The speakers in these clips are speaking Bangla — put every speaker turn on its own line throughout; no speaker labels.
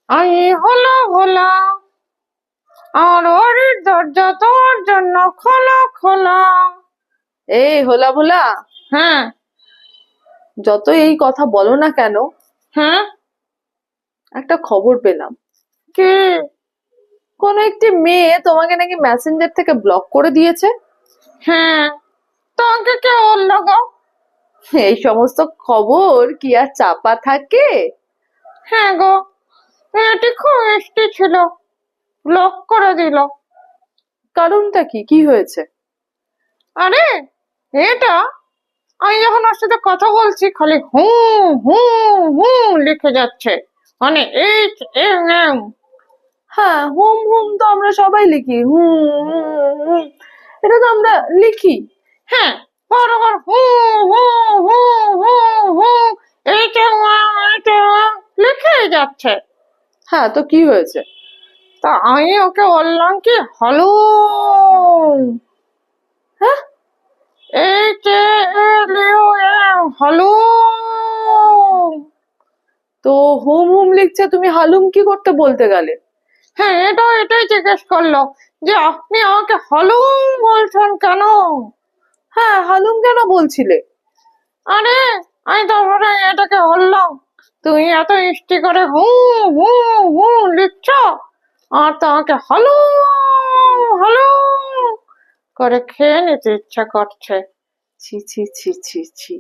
আমি হলো ভোলা, আমার বাড়ির দরজা তোমার জন্য খোলা খোলা। এই হোলা ভোলা,
হ্যাঁ।
যত এই কথা বলো না কেন,
হ্যাঁ।
একটা খবর পেলাম।
কি?
কোন একটি মেয়ে তোমাকে নাকি মেসেঞ্জার থেকে ব্লক করে দিয়েছে।
হ্যাঁ, তোমাকে কে বললো গো?
এই সমস্ত খবর কি আর চাপা থাকে?
হ্যাঁ গো, মেয়েটি খুব মিষ্টি ছিল, ব্লক করে দিল।
কারণটা কি, কি হয়েছে?
আরে এটা, আমি যখন ওর সাথে কথা বলছি খালি হু হু হু লিখে যাচ্ছে, মানে HMM।
হ্যাঁ, হুম হুম তো আমরা সবাই লিখি, হুম হুম হুম, এটা তো আমরা লিখি।
হ্যাঁ, বারবার হু হু হু হু হু HMM লিখেই যাচ্ছে।
হ্যাঁ, তো কি হয়েছে?
তা আমি ওকে বললাম কি হ্যালো,
হ্যাঁ,
HALUM হ্যালো।
তো হুম হুম লিখছে, তুমি হালুম কি করতে বলতে গেলে?
হ্যাঁ, এটাই জিজ্ঞেস করলো যে আপনি আমাকে হালুম বলছেন কেন।
হ্যাঁ, হালুম কেন বলছিলে?
আরে আমি তারপরে এটাকে বললাম, তুমি এত মিষ্টি করে হু হু হু লিখছো, আর তোমাকে হালুম হালুম করে খেয়ে নিতে ইচ্ছা করছে।
ছি ছি ছি ছি ছি।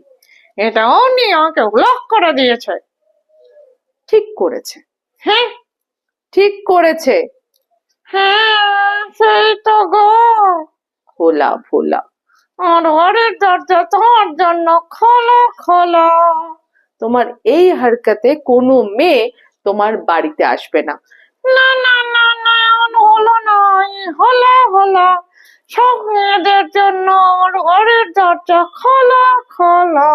এটা অমনি আমাকে ব্লক করে দিয়েছে।
ঠিক করেছে,
হ্যাঁ।
ঠিক করেছে।
হ্যাঁ সেই তো গো,
ভোলা ভোলা।
আমার ঘরের দরজা তোমার জন্য খোলা খোলা।
তোমার এই হারকাতে কোনো মেয়ে তোমার বাড়িতে আসবে না।
না না না না, এমন হলো না, হলো হলো, সব মেয়েদের জন্য আমার ঘরের দরজা খোলা খোলা।